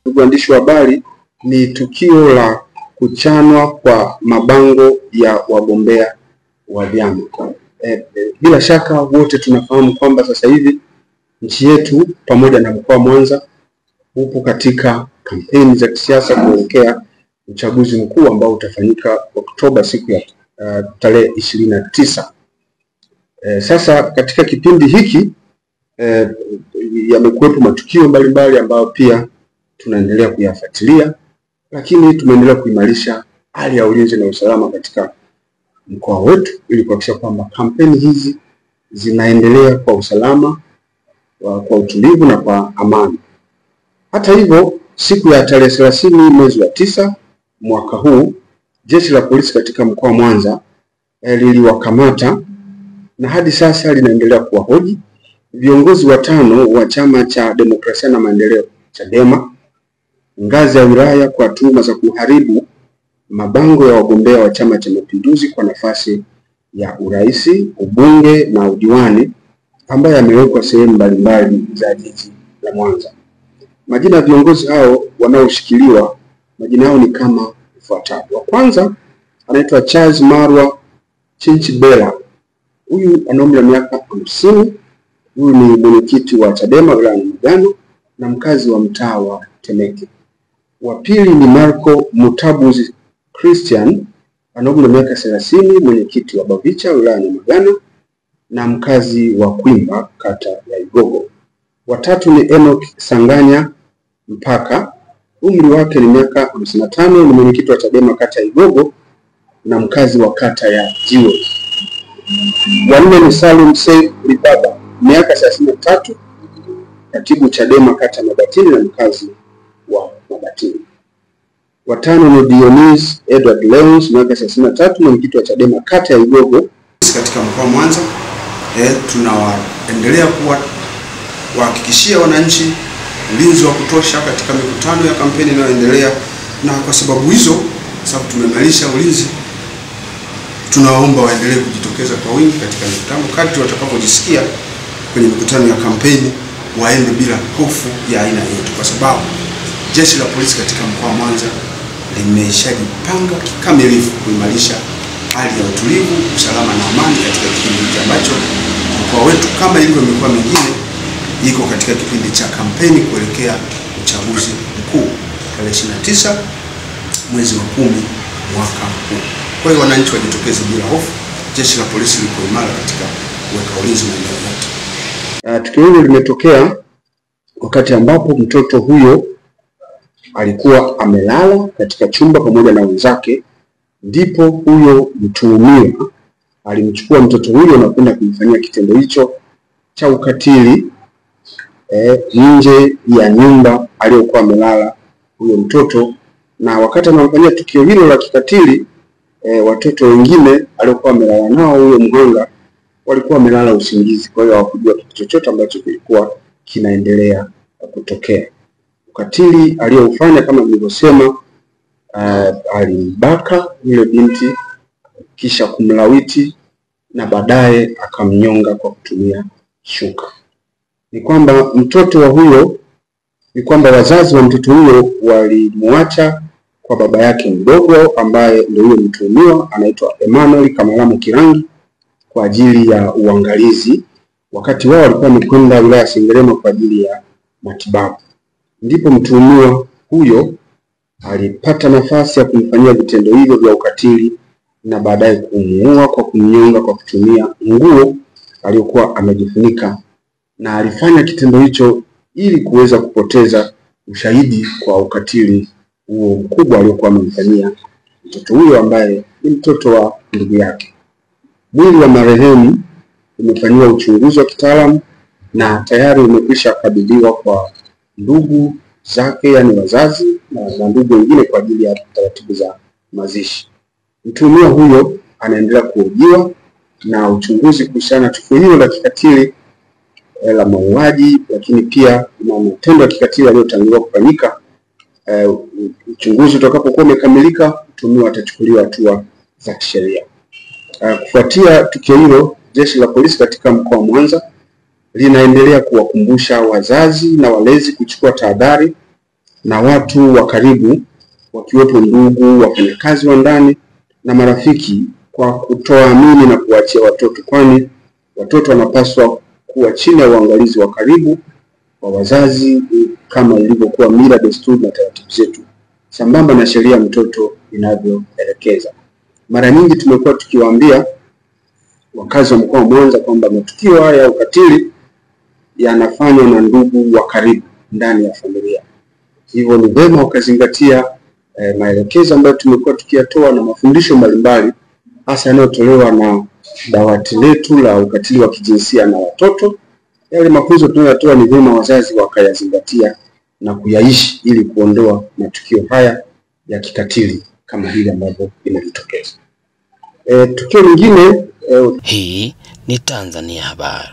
Ndugu waandishi wa habari, ni tukio la kuchanwa kwa mabango ya wagombea wa vyama. Bila shaka wote tunafahamu kwamba sasa hivi nchi yetu pamoja na mkoa wa Mwanza upo katika kampeni za kisiasa kuelekea uchaguzi mkuu ambao utafanyika Oktoba siku ya tarehe 29. Sasa katika kipindi hiki yamekuwepo matukio mbalimbali ambayo pia tunaendelea kuyafuatilia, lakini tumeendelea kuimarisha hali ya ulinzi na usalama katika mkoa wetu ili kuhakikisha kwamba kampeni hizi zinaendelea kwa usalama, kwa utulivu na kwa amani. Hata hivyo, siku ya tarehe 30 mwezi wa 9 mwaka huu, jeshi la polisi katika mkoa wa Mwanza liliwakamata na hadi sasa linaendelea kuwahoji viongozi 5 wa Chama cha Demokrasia na Maendeleo Chadema ngazi ya wilaya kwa tuhuma za kuharibu mabango ya wagombea wa Chama cha Mapinduzi kwa nafasi ya urais, ubunge na udiwani ambayo yamewekwa sehemu mbalimbali za jiji la Mwanza. Majina ya viongozi hao wanaoshikiliwa, majina yao ni kama ifuatavyo. Wa kwanza anaitwa Charles Marwa Chinchibela. Huyu ana umri wa miaka 50. Huyu ni mwenyekiti wa Chadema wilaya ya Mugano na mkazi wa mtaa wa Temeke. Wa pili ni Marco Mutabuzi Christian, ana umri wa miaka 30, mwenyekiti wa Bavicha wilaya ya Mugano na mkazi wa Kwimba kata ya Igogo. Wa tatu ni Enoch Sanganya Mpaka, umri wake ni miaka 55, ni mwenyekiti wa Chadema kata ya Igogo na mkazi wa kata ya Jiwe. Wa nne ni Salum Saif Ribaba, miaka 33, katibu Chadema kata ya Mabatini na mkazi wa Mabatini. Wa tano ni Dionis Edward Leons, miaka 33, mwenyekiti wa Chadema kata ya Igogo. Katika mkoa wa Mwanza tunaendelea kuhakikishia wananchi ulinzi wa kutosha katika mikutano ya kampeni inayoendelea, na kwa sababu hizo, sababu tumeimarisha ulinzi, tunawaomba waendelee kujitokeza kwa wingi katika mikutano. Kadri watakapojisikia kwenye mikutano ya kampeni waende bila hofu ya aina yoyote, kwa sababu jeshi la polisi katika mkoa wa Mwanza limeshajipanga kikamilifu kuimarisha hali ya utulivu, usalama na amani katika kipindi hiki ambacho mkoa wetu kama ilivyo mikoa mingine iko katika kipindi cha kampeni kuelekea uchaguzi mkuu tarehe 29 mwezi wa 10 mwaka huu. Kwa hiyo wananchi wajitokeze bila hofu. Jeshi la polisi liko imara katika kuweka ulinzi maeneo yote. Tukio hilo limetokea wakati ambapo mtoto huyo alikuwa amelala katika chumba pamoja na wenzake, ndipo huyo mtuhumiwa alimchukua mtoto huyo na kwenda kumfanyia kitendo hicho cha ukatili nje ya nyumba aliyokuwa amelala huyo mtoto. Na wakati anamfanyia tukio hilo la kikatili, watoto wengine aliokuwa amelala nao huyo mhanga walikuwa wamelala usingizi, kwa hiyo hawakujua kitu chochote ambacho kilikuwa kinaendelea kutokea. Ukatili aliyoufanya kama nilivyosema, alimbaka yule binti kisha kumlawiti na baadaye akamnyonga kwa kutumia shuka. Ni kwamba wazazi wa mtoto huyo walimuacha kwa baba yake mdogo ambaye ndio yule mtuhumiwa anaitwa Emmanuel Kamalamu Kirangi kwa ajili ya uangalizi, wakati wao walikuwa wamekwenda wilaya ya Sengerema kwa ajili ya matibabu. Ndipo mtuhumiwa huyo alipata nafasi ya kumfanyia vitendo hivyo vya ukatili na baadaye kumuua kwa kumnyonga kwa kutumia nguo aliyokuwa amejifunika, na alifanya kitendo hicho ili kuweza kupoteza ushahidi kwa ukatili huo mkubwa aliokuwa amemfanyia mtoto huyo ambaye ni mtoto wa ndugu yake. Mwili wa marehemu umefanywa uchunguzi wa kitaalamu na tayari umekwisha kabidhiwa kwa ndugu zake, yani wazazi na ndugu wengine kwa ajili ya taratibu za mazishi. Mtuhumiwa huyo anaendelea kuhojiwa na uchunguzi kuhusiana na tukio hilo la kikatili la mauaji, lakini pia na matendo ya kikatili yaliyotangulia kufanyika. Uchunguzi utakapokuwa umekamilika, mtuhumiwa atachukuliwa hatua za kisheria. Kufuatia tukio hilo, jeshi la polisi katika mkoa wa Mwanza linaendelea kuwakumbusha wazazi na walezi kuchukua tahadhari na watu wa karibu wakiwepo ndugu, wafanyakazi wa ndani na marafiki, kwa kutoamini na kuachia watoto, kwani watoto wanapaswa kuwa chini ya uangalizi wa karibu wa wazazi kama ilivyokuwa mila, desturi na taratibu zetu, sambamba na sheria mtoto inavyoelekeza. Mara nyingi tumekuwa tukiwaambia wakazi wa mkoa wa Mwanza kwamba matukio haya ya ukatili yanafanywa na ndugu wa karibu ndani ya familia. Hivyo ni vyema ukazingatia maelekezo ambayo tumekuwa tukiyatoa na mafundisho mbalimbali hasa yanayotolewa na dawati letu la ukatili wa kijinsia na watoto. Yale mafunzo tunayotoa ni vyema wazazi wakayazingatia na kuyaishi ili kuondoa matukio haya ya kikatili kama hili ambavyo linajitokeza. Tukio lingine, hii ni Tanzania Habari.